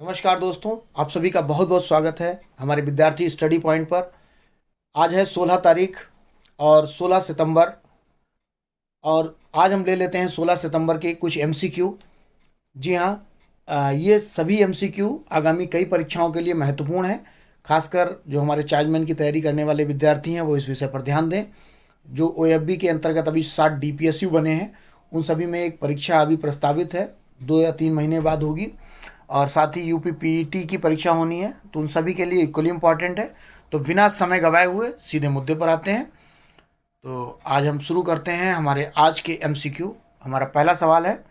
नमस्कार दोस्तों, आप सभी का बहुत बहुत स्वागत है हमारे विद्यार्थी स्टडी पॉइंट पर। आज है 16 तारीख और 16 सितंबर, और आज हम ले लेते हैं 16 सितंबर के कुछ एमसीक्यू। जी हाँ, ये सभी एमसीक्यू आगामी कई परीक्षाओं के लिए महत्वपूर्ण है। खासकर जो हमारे चार्जमैन की तैयारी करने वाले विद्यार्थी हैं वो इस विषय पर ध्यान दें। जो ओएफबी के अंतर्गत अभी 60 डीपीएसयू बने हैं, उन सभी में एक परीक्षा अभी प्रस्तावित है, 2 या 3 महीने बाद होगी। और साथ ही यूपी पीईटी की परीक्षा होनी है, तो उन सभी के लिए इक्वली इम्पॉर्टेंट है। तो बिना समय गवाए हुए सीधे मुद्दे पर आते हैं। तो आज हम शुरू करते हैं हमारे आज के एमसीक्यू। हमारा पहला सवाल है,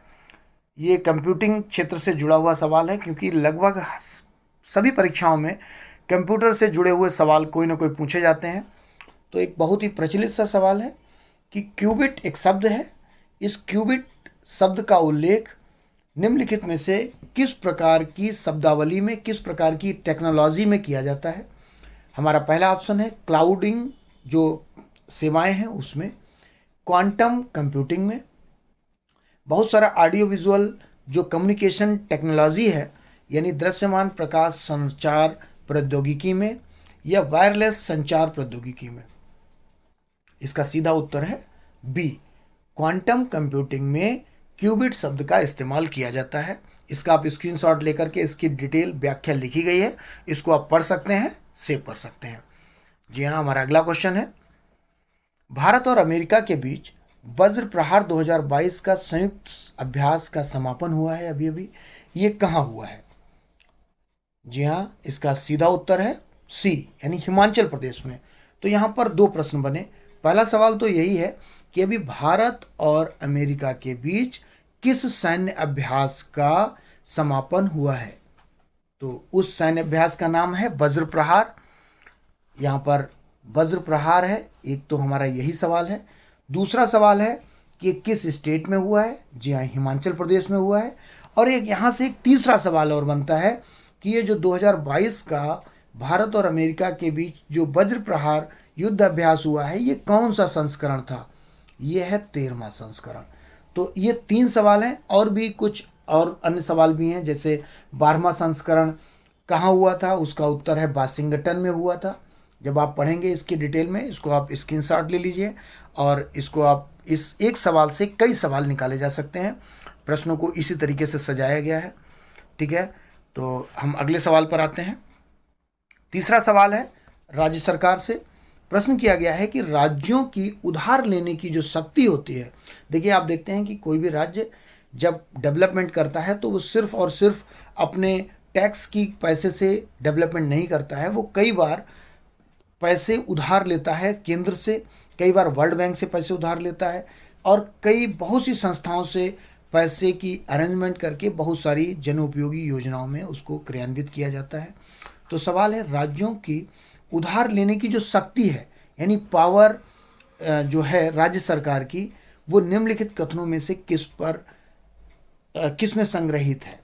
ये कंप्यूटिंग क्षेत्र से जुड़ा हुआ सवाल है, क्योंकि लगभग सभी परीक्षाओं में कंप्यूटर से जुड़े हुए सवाल कोई ना कोई पूछे जाते हैं। तो एक बहुत ही प्रचलित सा सवाल है कि क्यूबिट एक शब्द है, इस क्यूबिट शब्द का उल्लेख निम्नलिखित में से किस प्रकार की शब्दावली में, किस प्रकार की टेक्नोलॉजी में किया जाता है। हमारा पहला ऑप्शन है क्लाउडिंग जो सेवाएं हैं उसमें, क्वांटम कंप्यूटिंग में, बहुत सारा ऑडियो विजुअल जो कम्युनिकेशन टेक्नोलॉजी है यानी दृश्यमान प्रकाश संचार प्रौद्योगिकी में, या वायरलेस संचार प्रौद्योगिकी में। इसका सीधा उत्तर है बी, क्वांटम कंप्यूटिंग में क्यूबिट शब्द का इस्तेमाल किया जाता है। इसका आप स्क्रीनशॉट लेकर के इसकी डिटेल व्याख्या लिखी गई है, इसको आप पढ़ सकते हैं, सेव कर सकते हैं। जी हाँ, हमारा अगला क्वेश्चन है, भारत और अमेरिका के बीच वज्र प्रहार 2022 का संयुक्त अभ्यास का समापन हुआ है अभी अभी, ये कहाँ हुआ है? जी हाँ, इसका सीधा उत्तर है सी, यानी हिमाचल प्रदेश में। तो यहाँ पर दो प्रश्न बने। पहला सवाल तो यही है कि अभी भारत और अमेरिका के बीच किस सैन्य अभ्यास का समापन हुआ है? तो उस सैन्य अभ्यास का नाम है वज्र प्रहार। यहाँ पर वज्र प्रहार है, एक तो हमारा यही सवाल है। दूसरा सवाल है कि किस स्टेट में हुआ है? जी हाँ, हिमाचल प्रदेश में हुआ है। और एक यहाँ से एक तीसरा सवाल और बनता है कि ये जो 2022 का भारत और अमेरिका के बीच जो वज्र प्रहार युद्ध अभ्यास हुआ है, ये कौन सा संस्करण था? ये है 13वां संस्करण। तो ये 3 सवाल हैं, और भी कुछ और अन्य सवाल भी हैं, जैसे 12वां संस्करण कहाँ हुआ था? उसका उत्तर है वाशिंगटन में हुआ था। जब आप पढ़ेंगे इसकी डिटेल में, इसको आप स्क्रीनशॉट ले लीजिए, और इसको आप इस एक सवाल से कई सवाल निकाले जा सकते हैं। प्रश्नों को इसी तरीके से सजाया गया है। ठीक है, तो हम अगले सवाल पर आते हैं। तीसरा सवाल है, राज्य सरकार से प्रश्न किया गया है कि राज्यों की उधार लेने की जो शक्ति होती है, देखिए आप देखते हैं कि कोई भी राज्य जब डेवलपमेंट करता है तो वो सिर्फ और सिर्फ अपने टैक्स की पैसे से डेवलपमेंट नहीं करता है, वो कई बार पैसे उधार लेता है केंद्र से, कई बार वर्ल्ड बैंक से पैसे उधार लेता है, और बहुत सी संस्थाओं से पैसे की अरेंजमेंट करके बहुत सारी जनोपयोगी योजनाओं में उसको क्रियान्वित किया जाता है। तो सवाल है, राज्यों की उधार लेने की जो शक्ति है यानी पावर जो है राज्य सरकार की, वो निम्नलिखित कथनों में से किस में संग्रहित है?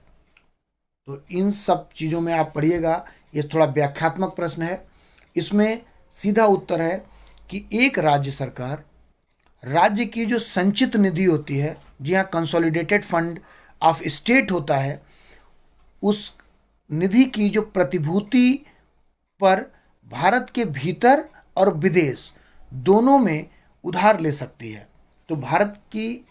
तो इन सब चीज़ों में आप पढ़िएगा, ये थोड़ा व्याख्यात्मक प्रश्न है। इसमें सीधा उत्तर है कि एक राज्य सरकार राज्य की जो संचित निधि होती है, जी हाँ, कंसोलिडेटेड फंड ऑफ स्टेट होता है, उस निधि की जो प्रतिभूति पर भारत के भीतर और विदेश दोनों में उधार ले सकती है। तो भारत की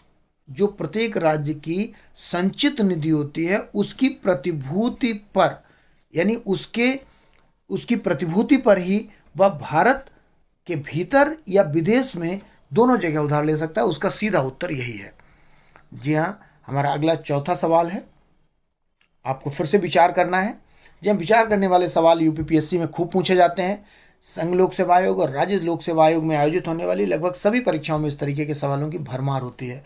जो प्रत्येक राज्य की संचित निधि होती है, उसकी प्रतिभूति पर, यानी उसकी प्रतिभूति पर ही वह भारत के भीतर या विदेश में दोनों जगह उधार ले सकता है। उसका सीधा उत्तर यही है। जी हाँ, हमारा अगला चौथा सवाल है, आपको फिर से विचार करना है। जब विचार करने वाले सवाल यूपीपीएससी में खूब पूछे जाते हैं। संघ लोक सेवा आयोग और राज्य लोक सेवा आयोग में आयोजित होने वाली लगभग सभी परीक्षाओं में इस तरीके के सवालों की भरमार होती है।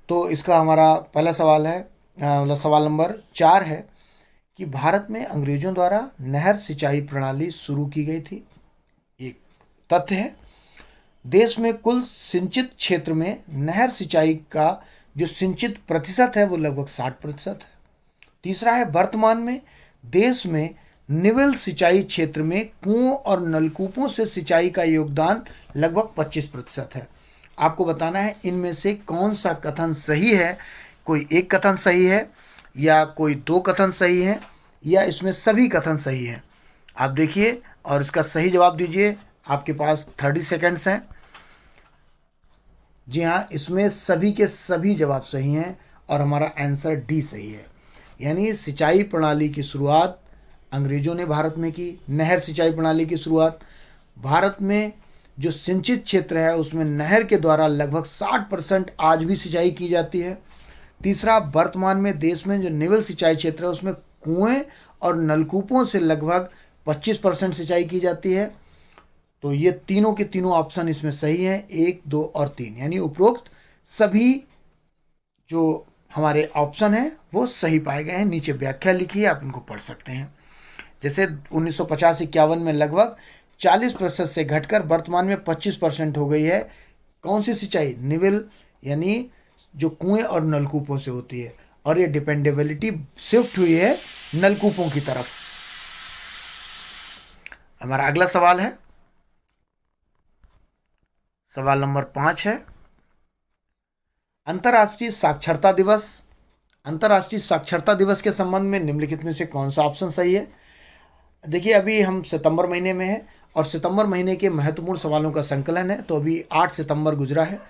तो इसका हमारा पहला सवाल है, सवाल नंबर 4 है कि भारत में अंग्रेजों द्वारा नहर सिंचाई प्रणाली शुरू की गई थी। एक तथ्य है। देश में कुल सिंचित क्षेत्र में नहर सिंचाई का जो सिंचित प्रतिशत है वो लगभग 60% है। तीसरा है, वर्तमान में देश में निवेल सिंचाई क्षेत्र में कुओं और नलकूपों से सिंचाई का योगदान लगभग 25% है। आपको बताना है इनमें से कौन सा कथन सही है। कोई एक कथन सही है, या कोई 2 कथन सही हैं, या इसमें सभी कथन सही हैं? आप देखिए और इसका सही जवाब दीजिए। आपके पास 30 सेकेंड्स हैं। जी हाँ, इसमें सभी के सभी जवाब सही हैं और हमारा आंसर डी सही है। यानी सिंचाई प्रणाली की शुरुआत अंग्रेजों ने भारत में की। नहर सिंचाई प्रणाली की शुरुआत भारत में जो सिंचित क्षेत्र है उसमें नहर के द्वारा लगभग 60% आज भी सिंचाई की जाती है। तीसरा, वर्तमान में देश में जो निवल सिंचाई क्षेत्र है उसमें कुएं और नलकूपों से लगभग 25% सिंचाई की जाती है। तो ये तीनों के तीनों ऑप्शन इसमें सही हैं, 1, 2 और 3, यानी उपरोक्त सभी जो हमारे ऑप्शन हैं वो सही पाए गए हैं। नीचे व्याख्या लिखी है, आप इनको पढ़ सकते हैं। जैसे 1950-51 में लगभग 40% से घटकर वर्तमान में 25% हो गई है। कौन सी सिंचाई? निवेल, यानी जो कुएं और नलकूपों से होती है, और ये डिपेंडेबिलिटी शिफ्ट हुई है नलकूपों की तरफ। हमारा अगला सवाल है, सवाल नंबर 5 है, अंतर्राष्ट्रीय साक्षरता दिवस। अंतर्राष्ट्रीय साक्षरता दिवस के संबंध में निम्नलिखित में से कौन सा ऑप्शन सही है? देखिए, अभी हम सितंबर महीने में हैं और सितंबर महीने के महत्वपूर्ण सवालों का संकलन है। तो अभी 8 सितंबर गुजरा है।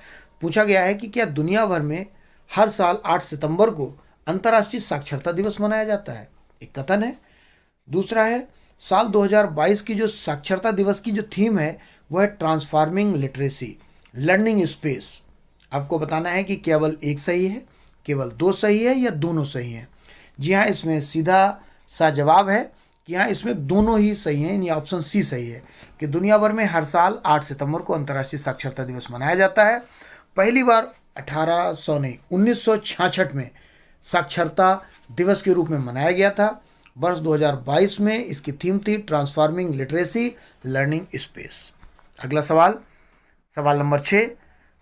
पूछा गया है कि क्या दुनिया भर में हर साल 8 सितंबर को अंतर्राष्ट्रीय साक्षरता दिवस मनाया जाता है? एक कथन है। दूसरा है, साल 2022 की जो साक्षरता दिवस की जो थीम है वह है ट्रांसफॉर्मिंग लिटरेसी लर्निंग स्पेस। आपको बताना है कि केवल एक सही है, केवल 2 सही है या दोनों सही हैं। जी हाँ, इसमें सीधा सा जवाब है कि हाँ, इसमें दोनों ही सही हैं। यानी ऑप्शन सी सही है कि दुनिया भर में हर साल 8 सितंबर को अंतर्राष्ट्रीय साक्षरता दिवस मनाया जाता है। पहली बार 1966 में साक्षरता दिवस के रूप में मनाया गया था। वर्ष 2022 में इसकी थीम थी ट्रांसफॉर्मिंग लिटरेसी लर्निंग स्पेस। अगला सवाल, सवाल नंबर 6,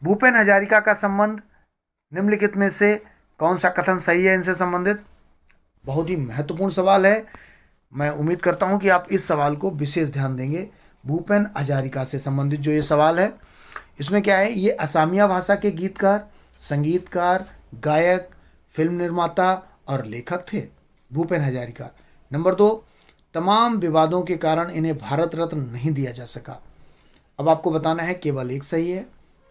भूपेन हजारिका का संबंध निम्नलिखित में से कौन सा कथन सही है इनसे संबंधित? बहुत ही महत्वपूर्ण सवाल है। मैं उम्मीद करता हूं कि आप इस सवाल को विशेष ध्यान देंगे। भूपेन हजारिका से संबंधित जो ये सवाल है, इसमें क्या है, ये असमिया भाषा के गीतकार, संगीतकार, गायक, फिल्म निर्माता और लेखक थे, भूपेन हजारिका। नंबर 2, तमाम विवादों के कारण इन्हें भारत रत्न नहीं दिया जा सका। अब आपको बताना है केवल एक सही है,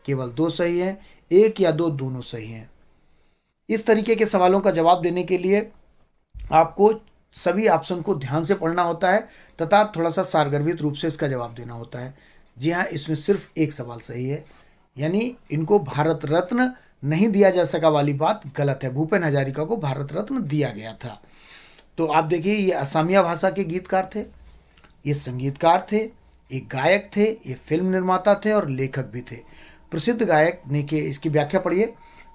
केवल 2 सही है, 1 या 2 दोनों सही हैं। इस तरीके के सवालों का जवाब देने के लिए आपको सभी ऑप्शन को ध्यान से पढ़ना होता है तथा थोड़ा सा सारगर्भित रूप से इसका जवाब देना होता है। जी हाँ, इसमें सिर्फ एक सवाल सही है, यानी इनको भारत रत्न नहीं दिया जा सका वाली बात गलत है। भूपेन हजारिका को भारत रत्न दिया गया था। तो आप देखिए, ये असमिया भाषा के गीतकार थे, ये संगीतकार थे, ये गायक थे, ये फिल्म निर्माता थे और लेखक भी थे। प्रसिद्ध गायक ने के इसकी व्याख्या पढ़िए।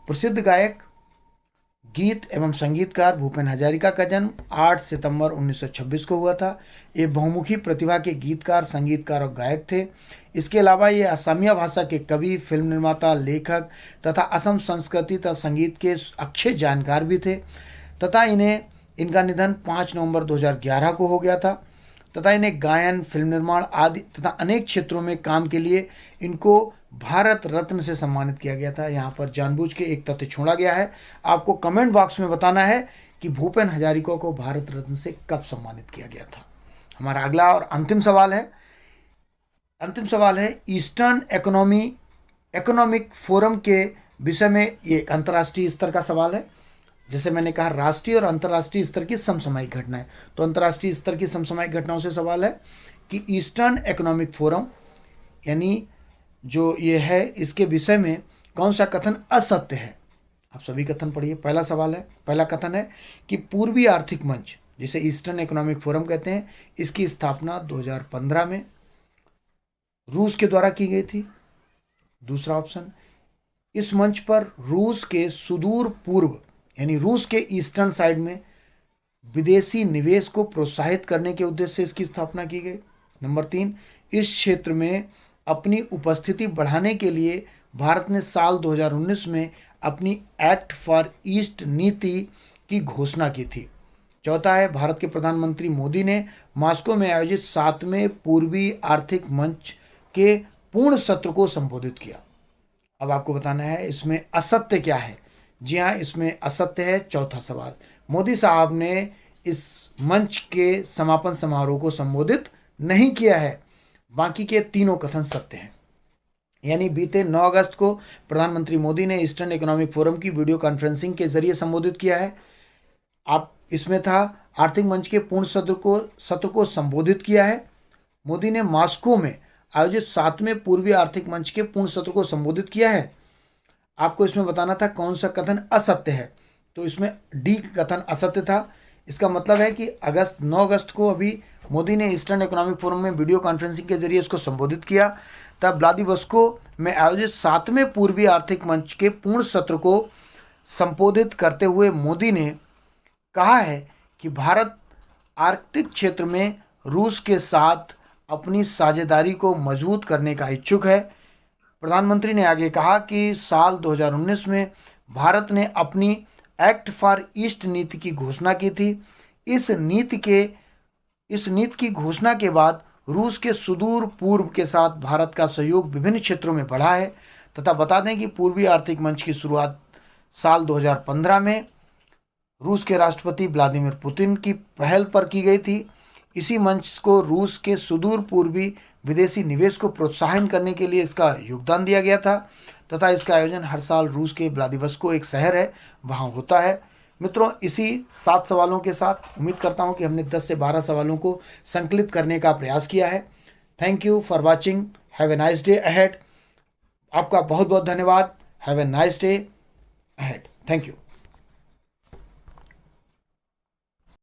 प्रसिद्ध गायक, गीत एवं संगीतकार भूपेन हजारिका का जन्म 8 सितंबर 1926 को हुआ था। ये बहुमुखी प्रतिभा के गीतकार, संगीतकार और गायक थे। इसके अलावा ये असमिया भाषा के कवि, फिल्म निर्माता, लेखक तथा असम संस्कृति तथा संगीत के अच्छे जानकार भी थे तथा इनका निधन 5 नवंबर 2011 को हो गया था तथा इन्हें गायन, फिल्म निर्माण आदि तथा अनेक क्षेत्रों में काम के लिए इनको भारत रत्न से सम्मानित किया गया था। यहाँ पर जानबूझ के एक तथ्य छोड़ा गया है। आपको कमेंट बॉक्स में बताना है कि भूपेन हजारिका को भारत रत्न से कब सम्मानित किया गया था। हमारा अगला और अंतिम सवाल है ईस्टर्न इकोनॉमिक फोरम के विषय में। ये अंतर्राष्ट्रीय स्तर का सवाल है। जैसे मैंने कहा, राष्ट्रीय और अंतर्राष्ट्रीय स्तर की समसामयिक घटनाएं। तो अंतर्राष्ट्रीय स्तर की समसामयिक घटनाओं से सवाल है कि ईस्टर्न इकोनॉमिक फोरम यानी जो ये है, इसके विषय में कौन सा कथन असत्य है? आप सभी कथन पढ़िए। पहला कथन है कि पूर्वी आर्थिक मंच, जिसे ईस्टर्न इकोनॉमिक फोरम कहते हैं, इसकी स्थापना 2015 में रूस के द्वारा की गई थी। दूसरा ऑप्शन, इस मंच पर रूस के सुदूर पूर्व यानी रूस के ईस्टर्न साइड में विदेशी निवेश को प्रोत्साहित करने के उद्देश्य से इसकी स्थापना की गई। नंबर 3, इस क्षेत्र में अपनी उपस्थिति बढ़ाने के लिए भारत ने साल 2019 में अपनी एक्ट फॉर ईस्ट नीति की घोषणा की थी। चौथा है, भारत के प्रधानमंत्री मोदी ने मॉस्को में आयोजित 7वें पूर्वी आर्थिक मंच के पूर्ण सत्र को संबोधित किया। अब आपको बताना है इसमें असत्य क्या है। जी हाँ, इसमें असत्य है चौथा सवाल। मोदी साहब ने इस मंच के समापन समारोह को संबोधित नहीं किया है। बाकी के तीनों कथन सत्य हैं। यानी बीते 9 अगस्त को प्रधानमंत्री मोदी ने ईस्टर्न इकोनॉमिक फोरम की वीडियो कॉन्फ्रेंसिंग के जरिए संबोधित किया है। आप इसमें था आर्थिक मंच के पूर्ण सत्र को संबोधित किया है। मोदी ने मॉस्को में आयोजित 7वें पूर्वी आर्थिक मंच के पूर्ण सत्र को संबोधित किया है। आपको इसमें बताना था कौन सा कथन असत्य है, तो इसमें डी कथन असत्य था। इसका मतलब है कि 9 अगस्त को अभी मोदी ने ईस्टर्न इकोनॉमिक फोरम में वीडियो कॉन्फ्रेंसिंग के जरिए इसको संबोधित किया। तब व्लादिवोस्टोक में आयोजित 7वें पूर्वी आर्थिक मंच के पूर्ण सत्र को संबोधित करते हुए मोदी ने कहा है कि भारत आर्कटिक क्षेत्र में रूस के साथ अपनी साझेदारी को मजबूत करने का इच्छुक है। प्रधानमंत्री ने आगे कहा कि साल 2019 में भारत ने अपनी एक्ट फॉर ईस्ट नीति की घोषणा की थी। इस नीति की घोषणा के बाद रूस के सुदूर पूर्व के साथ भारत का सहयोग विभिन्न क्षेत्रों में बढ़ा है। तथा बता दें कि पूर्वी आर्थिक मंच की शुरुआत साल 2015 में रूस के राष्ट्रपति व्लादिमीर पुतिन की पहल पर की गई थी। इसी मंच को रूस के सुदूर पूर्वी विदेशी निवेश को प्रोत्साहन करने के लिए इसका योगदान दिया गया था तथा इसका आयोजन हर साल रूस के व्लादिवोस्टोक एक शहर है वहाँ होता है। मित्रों, इसी 7 सवालों के साथ उम्मीद करता हूँ कि हमने 10 से 12 सवालों को संकलित करने का प्रयास किया है। Thank you for watching. Have a nice day ahead. आपका बहुत बहुत धन्यवाद। Have a nice day ahead. Thank you.